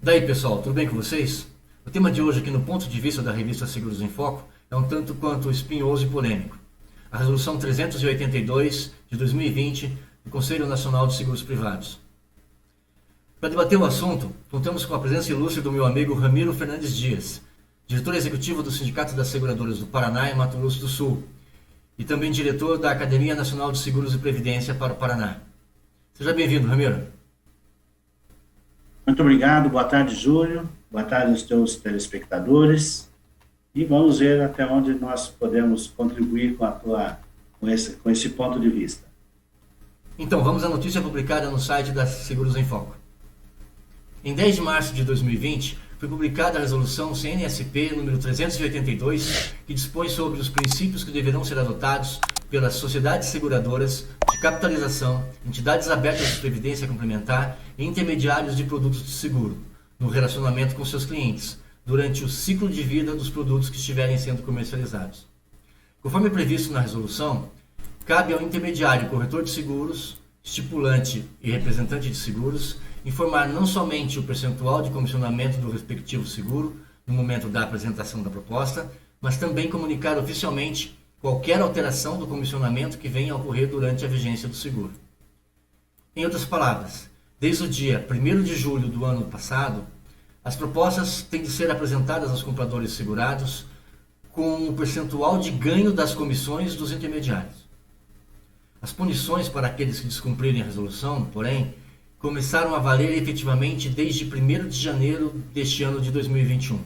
Daí, pessoal, tudo bem com vocês? O tema de hoje aqui no ponto de vista da revista Seguros em Foco é um tanto quanto espinhoso e polêmico. A Resolução 382 de 2020 do Conselho Nacional de Seguros Privados. Para debater o assunto, contamos com a presença ilustre do meu amigo Ramiro Fernandes Dias, diretor executivo do Sindicato das Seguradoras do Paraná e Mato Grosso do Sul, e também diretor da Academia Nacional de Seguros e Previdência para o Paraná. Seja bem-vindo, Ramiro. Muito obrigado, boa tarde, Júlio, boa tarde aos teus telespectadores, e vamos ver até onde nós podemos contribuir com esse ponto de vista. Então, vamos à notícia publicada no site da Seguros em Foco. Em 10 de março de 2020, foi publicada a Resolução CNSP número 382, que dispõe sobre os princípios que deverão ser adotados pelas sociedades seguradoras de capitalização, entidades abertas de previdência complementar e intermediários de produtos de seguro, no relacionamento com seus clientes, durante o ciclo de vida dos produtos que estiverem sendo comercializados. Conforme previsto na resolução, cabe ao intermediário corretor de seguros, estipulante e representante de seguros informar não somente o percentual de comissionamento do respectivo seguro no momento da apresentação da proposta, mas também comunicar oficialmente qualquer alteração do comissionamento que venha a ocorrer durante a vigência do seguro. Em outras palavras, desde o dia 1º de julho do ano passado, as propostas têm de ser apresentadas aos compradores segurados com o percentual de ganho das comissões dos intermediários. As punições para aqueles que descumprirem a resolução, porém, começaram a valer efetivamente desde 1º de janeiro deste ano de 2021.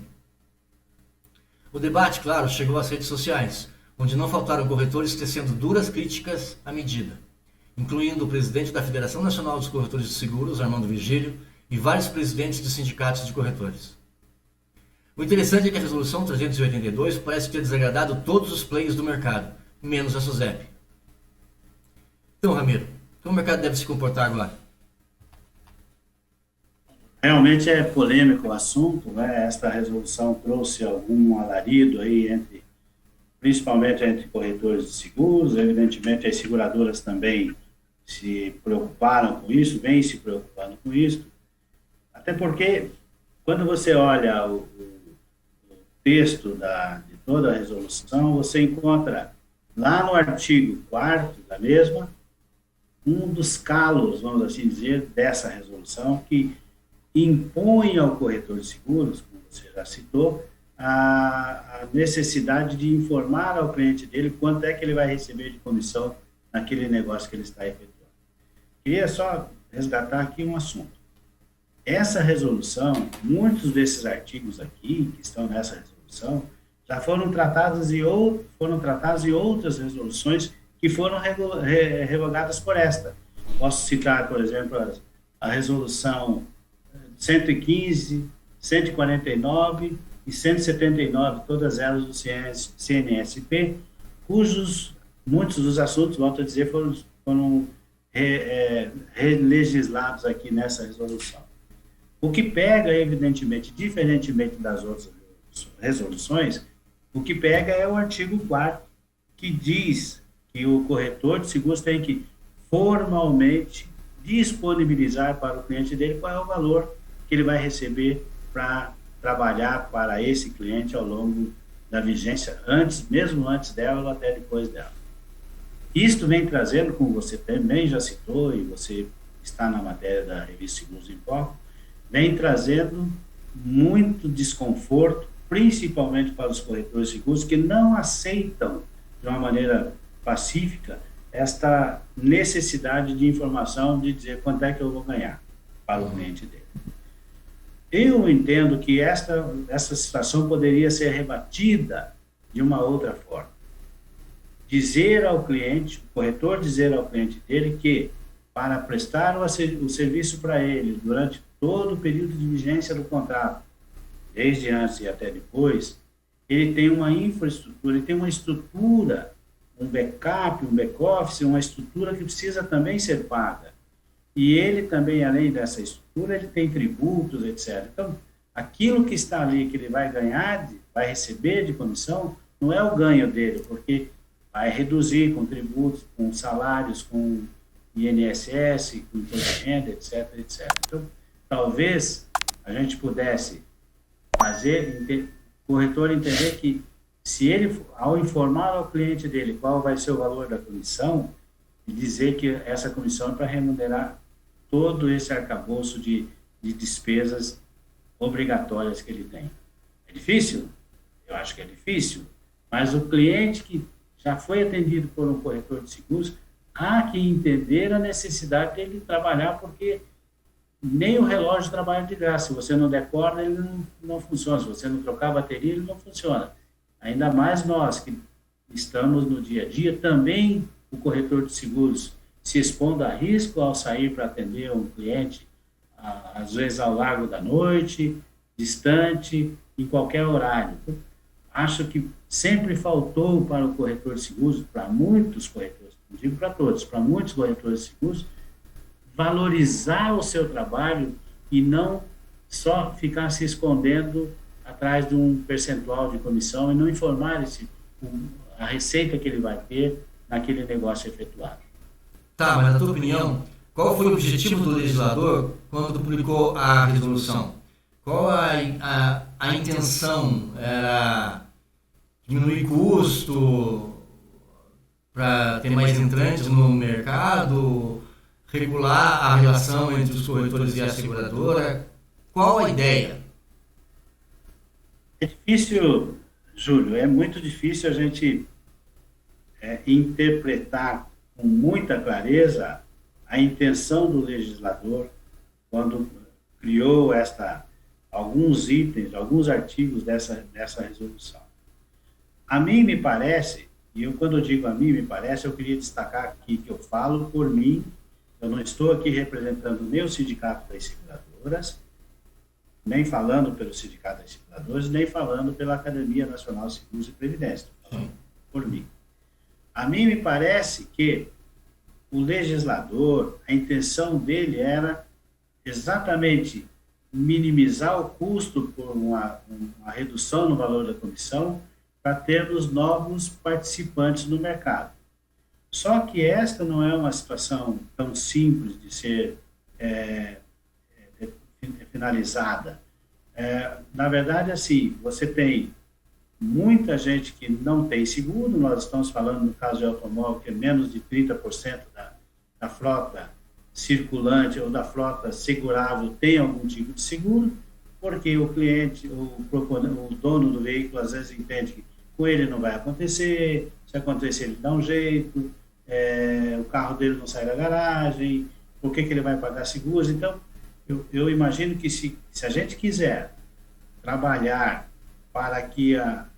O debate, claro, chegou às redes sociais, onde não faltaram corretores tecendo duras críticas à medida, incluindo o presidente da Federação Nacional dos Corretores de Seguros, Armando Virgílio, e vários presidentes de sindicatos de corretores. O interessante é que a Resolução 382 parece ter desagradado todos os players do mercado, menos a SUSEP. Então, Ramiro, como o mercado deve se comportar agora? Realmente é polêmico o assunto, né? Esta resolução trouxe algum alarido aí principalmente entre corretores de seguros. Evidentemente as seguradoras também se preocuparam com isso, vêm se preocupando com isso, até porque quando você olha o texto de toda a resolução, você encontra lá no artigo 4º da mesma, um dos calos, vamos assim dizer, dessa resolução, que impõe ao corretor de seguros, como você já citou, a necessidade de informar ao cliente dele quanto é que ele vai receber de comissão naquele negócio que ele está efetuando. Queria só resgatar aqui um assunto. Essa resolução, muitos desses artigos aqui, que estão nessa resolução, já foram tratados em outras resoluções que foram revogadas por esta. Posso citar, por exemplo, a resolução 115, 149 e 179, todas elas do CNSP, muitos dos assuntos, volto a dizer, foram relegislados aqui nessa resolução. O que pega, evidentemente, diferentemente das outras resoluções, o que pega é o artigo 4º, que diz que o corretor de seguros tem que formalmente disponibilizar para o cliente dele qual é o valor que ele vai receber para trabalhar para esse cliente ao longo da vigência, mesmo antes dela ou até depois dela. Isto vem trazendo, como você também já citou, e você está na matéria da revista Seguros em Foco, vem trazendo muito desconforto, principalmente para os corretores de seguros, que não aceitam de uma maneira pacífica esta necessidade de informação, de dizer quanto é que eu vou ganhar para o cliente dele. Eu entendo que essa situação poderia ser rebatida de uma outra forma. Dizer ao cliente, o corretor dizer ao cliente dele que, para prestar o serviço para ele durante todo o período de vigência do contrato, desde antes e até depois, ele tem uma infraestrutura, ele tem uma estrutura, um backup, um back-office, uma estrutura que precisa também ser paga. E ele também, além dessa estrutura, ele tem tributos, etc. Então, aquilo que está ali, que ele vai ganhar, vai receber de comissão, não é o ganho dele, porque vai reduzir com tributos, com salários, com INSS, com imposto de renda, etc, etc. Então, talvez a gente pudesse fazer o corretor entender que se ele, ao informar ao cliente dele qual vai ser o valor da comissão, e dizer que essa comissão é para remunerar todo esse arcabouço de despesas obrigatórias que ele tem. É difícil? Eu acho que é difícil, mas o cliente que já foi atendido por um corretor de seguros, há que entender a necessidade dele trabalhar, porque nem o relógio trabalha de graça. Se você não der corda, ele não funciona. Se você não trocar a bateria, ele não funciona. Ainda mais nós que estamos no dia a dia, também o corretor de seguros se expondo a risco ao sair para atender um cliente, às vezes ao largo da noite, distante, em qualquer horário. Acho que sempre faltou para o corretor de seguros, para muitos corretores, não digo para todos, para muitos corretores de seguros, valorizar o seu trabalho e não só ficar se escondendo atrás de um percentual de comissão e não informar a receita que ele vai ter naquele negócio efetuado. Tá, mas na tua opinião, qual foi o objetivo do legislador quando publicou a resolução? Qual a intenção? Era diminuir custo para ter mais entrantes no mercado, regular a relação entre os corretores e a seguradora? Qual a ideia? É difícil, Júlio, é muito difícil a gente interpretar com muita clareza a intenção do legislador quando criou alguns itens, alguns artigos dessa resolução. A mim me parece, e quando eu digo a mim me parece, eu queria destacar aqui que eu falo por mim, eu não estou aqui representando nem o Sindicato das Seguradoras, nem falando pelo Sindicato das Seguradoras, nem falando pela Academia Nacional de Seguros e Previdência, estou falando por mim. A mim me parece que o legislador, a intenção dele era exatamente minimizar o custo por uma redução no valor da comissão para termos novos participantes no mercado. Só que esta não é uma situação tão simples de ser finalizada. Na verdade, assim, você tem muita gente que não tem seguro, nós estamos falando no caso de automóvel que menos de 30% da frota circulante ou da frota segurável tem algum tipo de seguro, porque o cliente, o dono do veículo às vezes entende que com ele não vai acontecer, se acontecer ele dá um jeito, o carro dele não sai da garagem, por que ele vai pagar seguros? Então, eu imagino que se a gente quiser trabalhar para que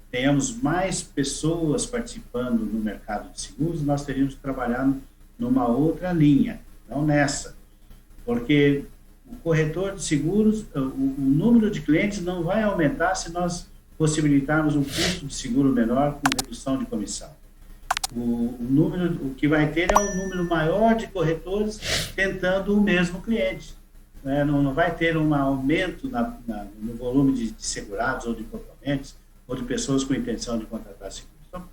tenhamos mais pessoas participando no mercado de seguros, nós teríamos que trabalhar numa outra linha, não nessa. Porque o corretor de seguros, o número de clientes não vai aumentar se nós possibilitarmos um custo de seguro menor com redução de comissão. O que vai ter é um número maior de corretores tentando o mesmo cliente. Não vai ter um aumento no volume de segurados ou de proponentes ou de pessoas com intenção de contratar seguros. Então,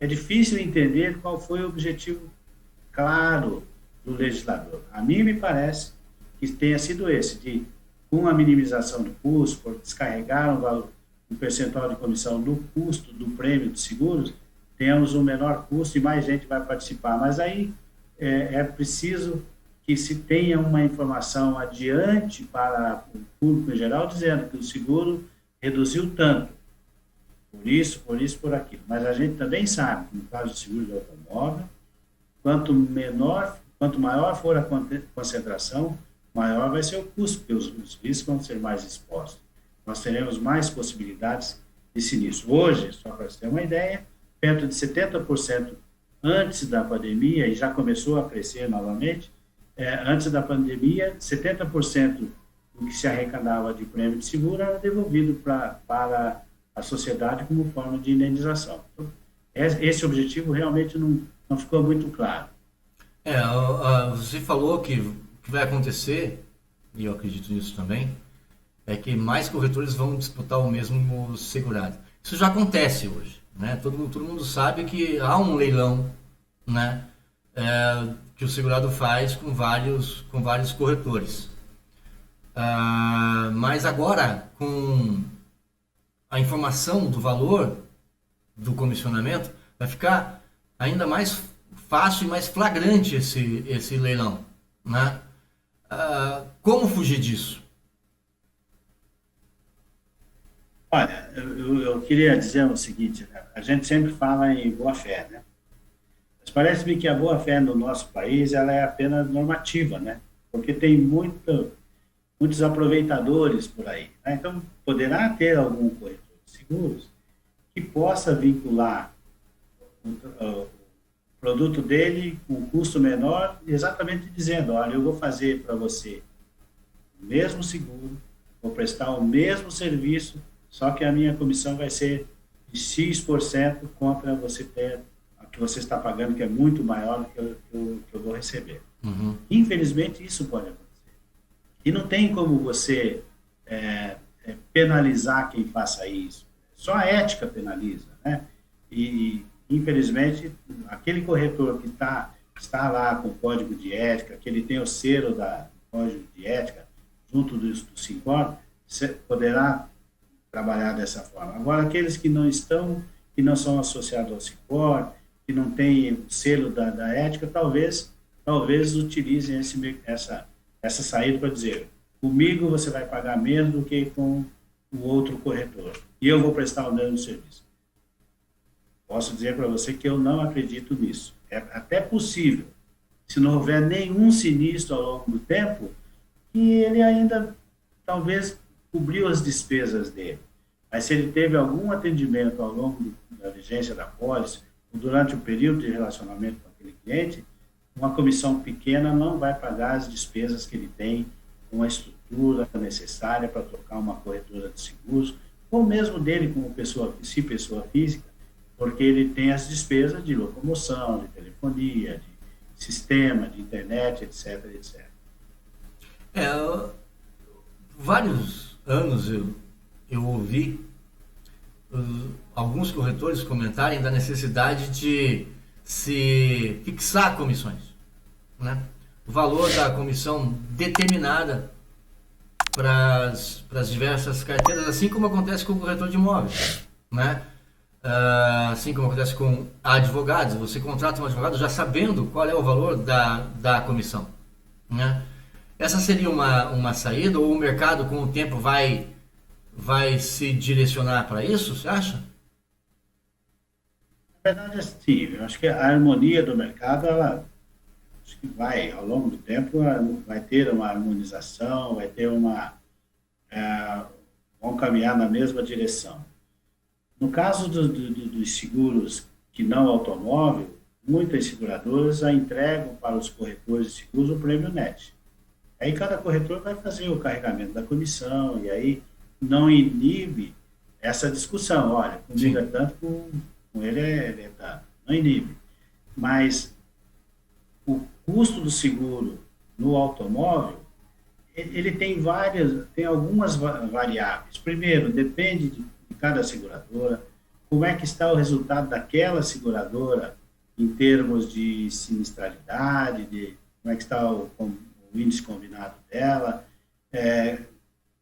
é difícil entender qual foi o objetivo claro do legislador. A mim me parece que tenha sido esse, de com a minimização do custo, por descarregar um percentual de comissão do custo do prêmio de seguros, temos um menor custo e mais gente vai participar. Mas aí é preciso que se tenha uma informação adiante para o público em geral, dizendo que o seguro reduziu tanto, por aquilo. Mas a gente também sabe que no caso do seguro de automóvel, quanto maior for a concentração, maior vai ser o custo, porque os riscos vão ser mais expostos. Nós teremos mais possibilidades de sinistro. Hoje, só para você ter uma ideia, perto de 70% antes da pandemia, e já começou a crescer novamente, antes da pandemia, 70% do que se arrecadava de prêmio de seguro era devolvido para a sociedade como forma de indenização. Então, esse objetivo realmente não ficou muito claro. Você falou que o que vai acontecer, e eu acredito nisso também, é que mais corretores vão disputar o mesmo segurado. Isso já acontece hoje, né? Todo mundo sabe que há um leilão, né? Que o segurado faz com vários corretores. Mas agora, com a informação do valor do comissionamento, vai ficar ainda mais fácil e mais flagrante esse leilão, né? Como fugir disso? Olha, eu queria dizer o seguinte, né? A gente sempre fala em boa-fé, né? Mas parece-me que a boa-fé no nosso país ela é apenas normativa, né? Porque tem muitos aproveitadores por aí, né? Então, poderá ter algum corretor de seguros que possa vincular o produto dele com um custo menor, exatamente dizendo, olha, eu vou fazer para você o mesmo seguro, vou prestar o mesmo serviço, só que a minha comissão vai ser de X% contra você ter a que você está pagando, que é muito maior do que eu vou receber. Uhum. Infelizmente, isso pode acontecer. E não tem como você penalizar quem faça isso. Só a ética penaliza, né? E, infelizmente, aquele corretor que está lá com o código de ética, que ele tem o selo da código de ética, junto do SINCOR, poderá trabalhar dessa forma. Agora, aqueles que não estão, que não são associados ao SINCOR, que não têm o selo da ética, talvez utilizem essa saída para dizer, comigo você vai pagar menos do que com o outro corretor, e eu vou prestar o mesmo serviço. Posso dizer para você que eu não acredito nisso. É até possível, se não houver nenhum sinistro ao longo do tempo, que ele ainda talvez cobriu as despesas dele. Mas se ele teve algum atendimento ao longo da vigência da pólice, ou durante o período de relacionamento com aquele cliente, uma comissão pequena não vai pagar as despesas que ele tem com a estrutura necessária para tocar uma corretora de seguros, ou mesmo dele como pessoa física, porque ele tem as despesas de locomoção, de telefonia, de sistema, de internet, etc, etc. Vários anos eu ouvi alguns corretores comentarem da necessidade de se fixar comissões, né? O valor da comissão determinada para as diversas carteiras, assim como acontece com o corretor de imóveis, né? Assim como acontece com advogados, você contrata um advogado já sabendo qual é o valor da comissão, né? Essa seria uma saída, ou o mercado com o tempo vai se direcionar para isso, você acha? Na verdade, sim, eu acho que a harmonia do mercado, ela acho que vai, ao longo do tempo, vai ter uma harmonização, vão caminhar na mesma direção. No caso dos seguros que não automóvel, muitas seguradoras já entregam para os corretores de seguros o prêmio net. Aí cada corretor vai fazer o carregamento da comissão, e aí não inibe essa discussão. Olha, comigo é tanto, com ele é tanto. Não inibe. Mas o custo do seguro no automóvel, ele tem algumas variáveis. Primeiro, depende de cada seguradora, como é que está o resultado daquela seguradora em termos de sinistralidade, como é que está o índice combinado dela.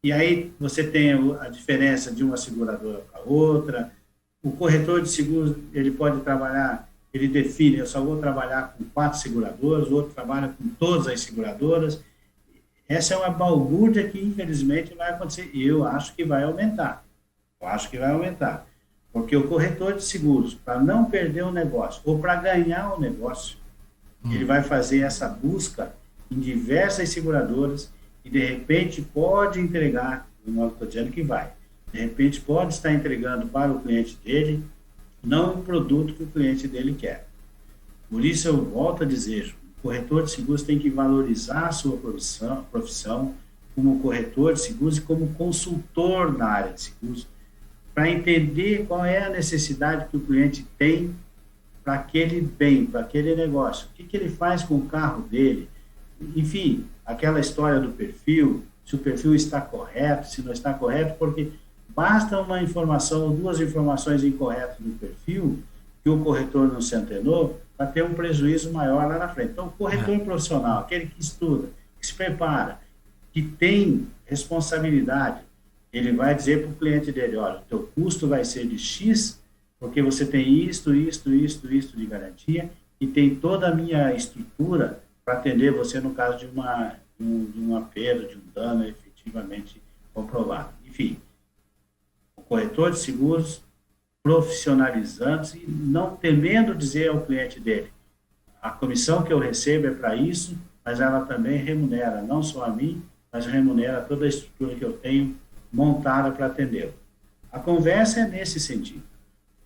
E aí você tem a diferença de uma seguradora para outra. O corretor de seguros, ele pode trabalhar, ele define, eu só vou trabalhar com 4 seguradoras, o outro trabalha com todas as seguradoras. Essa é uma balbúrdia que, infelizmente, vai acontecer. E eu acho que vai aumentar. Porque o corretor de seguros, para não perder o negócio, ou para ganhar o negócio, ele vai fazer essa busca em diversas seguradoras e, de repente, pode entregar, não estou dizendo que vai, de repente pode estar entregando para o cliente dele não o produto que o cliente dele quer. Por isso eu volto a dizer, o corretor de seguros tem que valorizar a sua profissão como corretor de seguros e como consultor na área de seguros, para entender qual é a necessidade que o cliente tem para aquele bem, para aquele negócio. O que ele faz com o carro dele? Enfim, aquela história do perfil, se o perfil está correto, se não está correto, porque basta uma informação ou 2 informações incorretas no perfil que o corretor não se antenou para ter um prejuízo maior lá na frente. Então, o corretor profissional, aquele que estuda, que se prepara, que tem responsabilidade. Ele vai dizer para o cliente dele, olha, o teu custo vai ser de X, porque você tem isto de garantia, e tem toda a minha estrutura para atender você no caso de uma perda, de um dano efetivamente comprovado. Enfim, o corretor de seguros profissionalizando-se e não temendo dizer ao cliente dele, a comissão que eu recebo é para isso, mas ela também remunera não só a mim, mas remunera toda a estrutura que eu tenho montada para atendê-lo. A conversa é nesse sentido.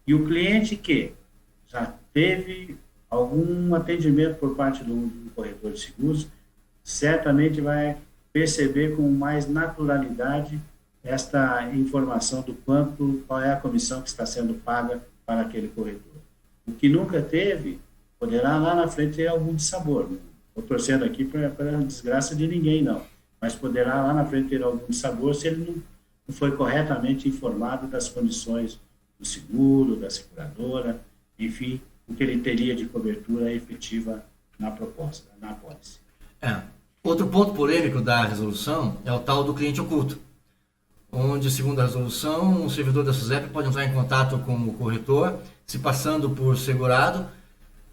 E o cliente que já teve algum atendimento por parte do corretor de seguros, certamente vai perceber com mais naturalidade esta informação do qual é a comissão que está sendo paga para aquele corretor. O que nunca teve, poderá lá na frente ter algum dissabor. Não estou torcendo aqui para a desgraça de ninguém, não. Mas poderá lá na frente ter algum dissabor se ele não foi corretamente informado das condições do seguro, da seguradora, enfim, o que ele teria de cobertura efetiva na proposta, na apólice. Outro ponto polêmico da resolução é o tal do cliente oculto, onde, segundo a resolução, um servidor da SUSEP pode entrar em contato com o corretor, se passando por segurado,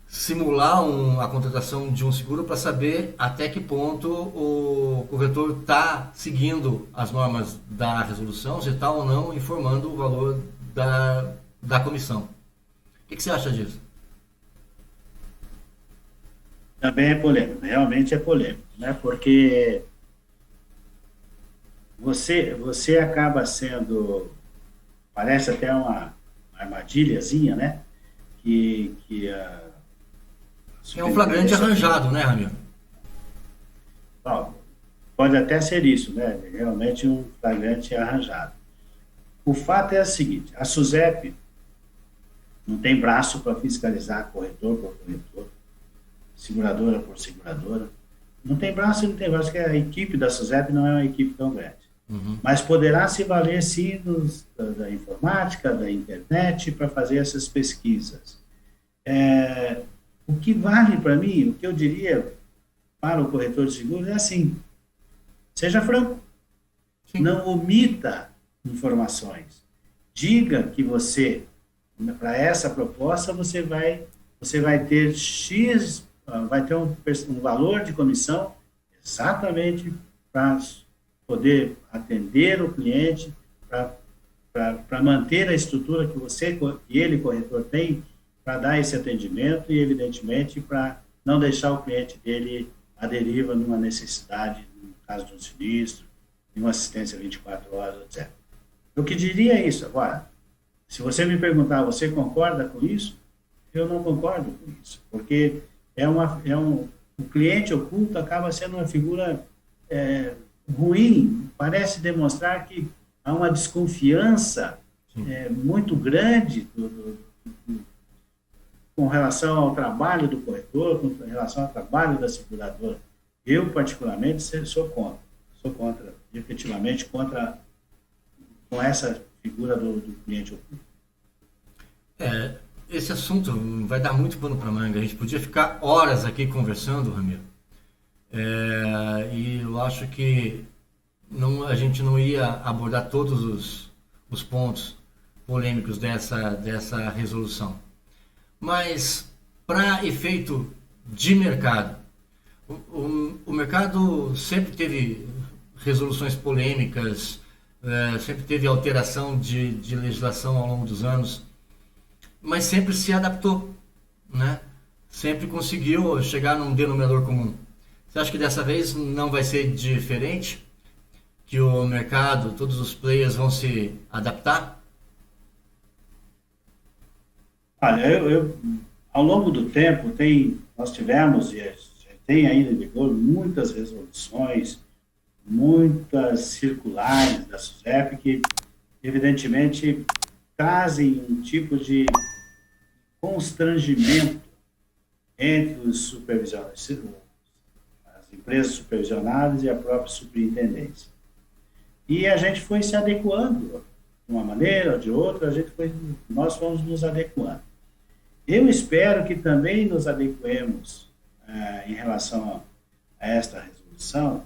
simular a contratação de um seguro para saber até que ponto o corretor está seguindo as normas da resolução, se está ou não informando o valor da comissão. O que você acha disso? Também é polêmico, realmente é polêmico, né? Porque você acaba sendo, parece até uma armadilhazinha, né? É um flagrante arranjado, né, Ramiro? Pode até ser isso, né? Realmente um flagrante arranjado. O fato é o seguinte, a SUSEP não tem braço para fiscalizar corretor por corretor, seguradora por seguradora. Não tem braço, porque a equipe da SUSEP não é uma equipe tão grande. Uhum. Mas poderá se valer, sim, da informática, da internet, para fazer essas pesquisas. O que vale para mim, o que eu diria para o corretor de seguros é assim, seja franco, sim. Não omita informações. Diga que você, para essa proposta, você vai ter X, vai ter um valor de comissão exatamente para poder atender o cliente, para manter a estrutura que ele, corretor, tem, para dar esse atendimento e, evidentemente, para não deixar o cliente dele à deriva numa necessidade, no caso de um sinistro, de uma assistência 24 horas, etc. Eu que diria é isso. Agora, se você me perguntar, você concorda com isso? Eu não concordo com isso, porque o cliente oculto acaba sendo uma figura ruim, parece demonstrar que há uma desconfiança muito grande com relação ao trabalho do corretor, com relação ao trabalho da seguradora. Eu, particularmente, sou contra, efetivamente, com essa figura do cliente oculto. Esse assunto vai dar muito pano para manga. A gente podia ficar horas aqui conversando, Ramiro. E eu acho que a gente não ia abordar todos os pontos polêmicos dessa resolução. Mas, para efeito de mercado, o mercado sempre teve resoluções polêmicas, sempre teve alteração de legislação ao longo dos anos, mas sempre se adaptou, né? Sempre conseguiu chegar num denominador comum. Você acha que dessa vez não vai ser diferente? Que o mercado, todos os players vão se adaptar? Olha, ao longo do tempo, nós tivemos e tem ainda em vigor muitas resoluções, muitas circulares da SUSEP que, evidentemente, trazem um tipo de constrangimento entre os supervisionados, as empresas supervisionadas e a própria superintendência. E a gente foi se adequando de uma maneira ou de outra, nós fomos nos adequando. Eu espero que também nos adequemos em relação a esta resolução,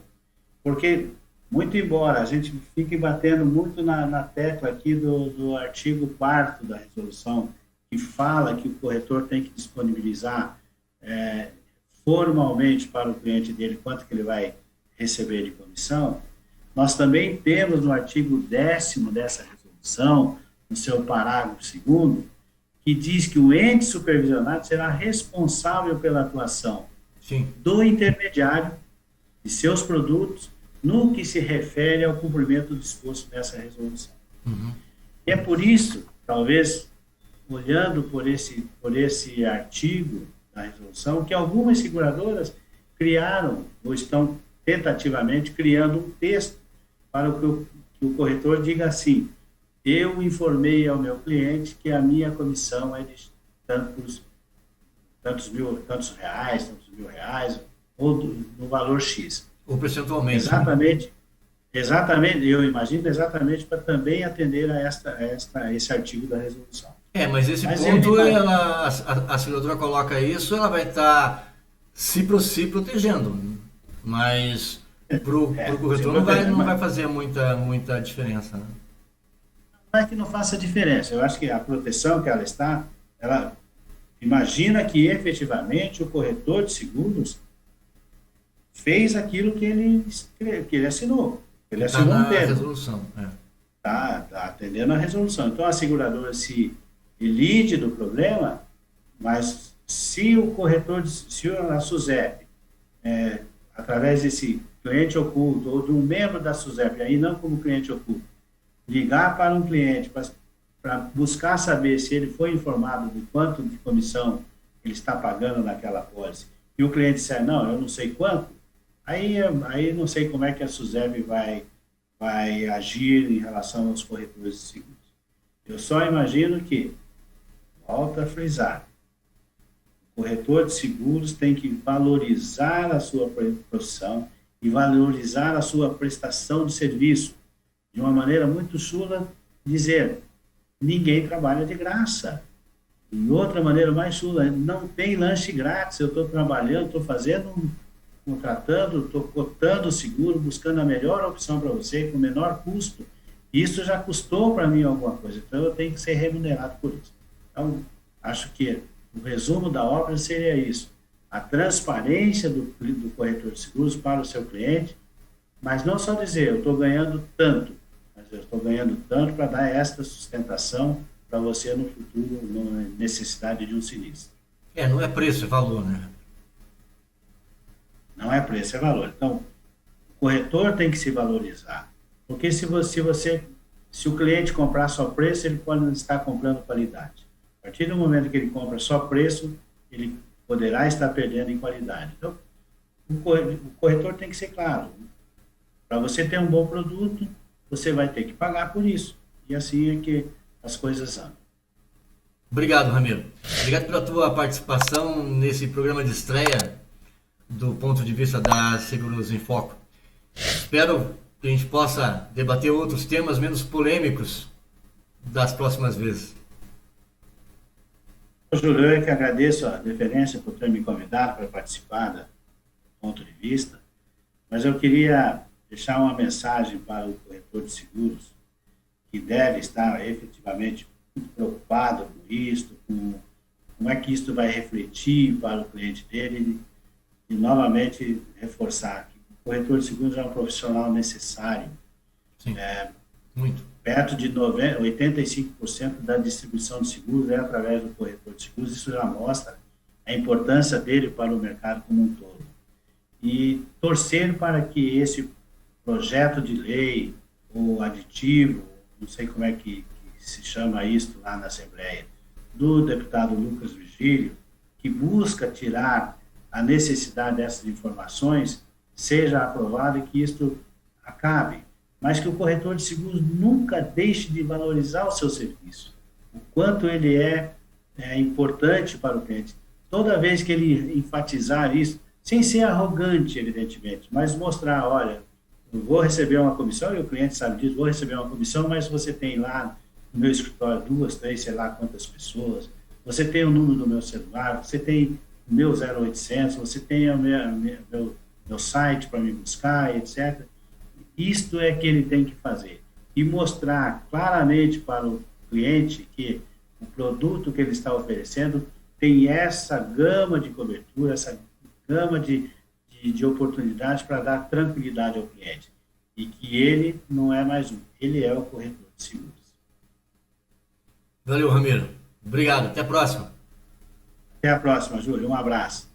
Porque, muito embora a gente fique batendo muito na tecla aqui do artigo 4º da resolução, que fala que o corretor tem que disponibilizar formalmente para o cliente dele quanto que ele vai receber de comissão, nós também temos no artigo 10º dessa resolução, no seu parágrafo 2º, que diz que o ente supervisionado será responsável pela atuação Sim. do intermediário e seus produtos no que se refere ao cumprimento do disposto nessa resolução. Uhum. E é por isso, talvez, olhando por esse artigo da resolução, que algumas seguradoras criaram, ou estão tentativamente criando um texto para que o corretor diga assim: eu informei ao meu cliente que a minha comissão é de tantos reais, tantos mil reais, ou no valor X. Ou percentualmente. Exatamente, eu imagino exatamente para também atender a esse artigo da resolução. Mas esse ponto, a seguradora coloca isso, ela vai estar se protegendo, mas para o corretor não vai fazer muita diferença, né? Não é que não faça diferença, eu acho que a proteção que ela imagina que efetivamente o corretor de seguros fez aquilo que ele assinou. Ele assinou um termo. Resolução. Tá atendendo a resolução. Então a seguradora se lide do problema, mas se o corretor, se a SUSEP, através desse cliente oculto ou de um membro da SUSEP, aí não como cliente oculto, ligar para um cliente para buscar saber se ele foi informado do quanto de comissão ele está pagando naquela pólice, e o cliente disser, não, eu não sei quanto, aí não sei como é que a SUSEP vai agir em relação aos corretores de seguros. Eu só imagino que, volto a frisar, o corretor de seguros tem que valorizar a sua profissão e valorizar a sua prestação de serviço. De uma maneira muito chula, dizer, ninguém trabalha de graça. De outra maneira mais chula, não tem lanche grátis, eu estou trabalhando, estou contratando, estou cotando o seguro, buscando a melhor opção para você, com o menor custo. Isso já custou para mim alguma coisa, então eu tenho que ser remunerado por isso. Então, acho que o resumo da obra seria isso: a transparência do corretor de seguros para o seu cliente, mas não só dizer, eu estou ganhando tanto, mas eu estou ganhando tanto para dar esta sustentação para você no futuro, na necessidade de um sinistro. Não é preço, é valor, né? Não é preço, é valor. Então, o corretor tem que se valorizar. Porque se o cliente comprar só preço, ele pode estar comprando qualidade. A partir do momento que ele compra só preço, ele poderá estar perdendo em qualidade. Então, o corretor tem que ser claro. Para você ter um bom produto, você vai ter que pagar por isso. E assim é que as coisas andam. Obrigado, Ramiro. Obrigado pela tua participação nesse programa de estreia do ponto de vista da Seguros em Foco. Espero que a gente possa debater outros temas menos polêmicos das próximas vezes. Júlio, eu que agradeço a deferência por ter me convidado para participar do ponto de vista, mas eu queria deixar uma mensagem para o corretor de seguros, que deve estar efetivamente muito preocupado com isto, com como é que isto vai refletir para o cliente dele, e novamente reforçar que o corretor de seguros é um profissional necessário. Sim, muito. Perto de 85% da distribuição de seguros é através do corretor de seguros. Isso já mostra a importância dele para o mercado como um todo. E torcer para que esse projeto de lei, ou aditivo, não sei como é que se chama isso lá na Assembleia, do deputado Lucas Virgílio, que busca tirar a necessidade dessas informações, seja aprovado e que isto acabe. Mas que o corretor de seguros nunca deixe de valorizar o seu serviço, o quanto ele é importante para o cliente. Toda vez que ele enfatizar isso, sem ser arrogante, evidentemente, mas mostrar, olha, eu vou receber uma comissão, e o cliente sabe disso, vou receber uma comissão, mas você tem lá no meu escritório 2, 3, sei lá quantas pessoas, você tem o número do meu celular, você tem o meu 0800, você tem o meu site para me buscar, etc. Isto é que ele tem que fazer. E mostrar claramente para o cliente que o produto que ele está oferecendo tem essa gama de cobertura, essa gama de oportunidades para dar tranquilidade ao cliente. E que ele não é mais um, ele é o corretor de seguros. Valeu, Ramiro. Obrigado. Até a próxima. Até a próxima, Júlio. Um abraço.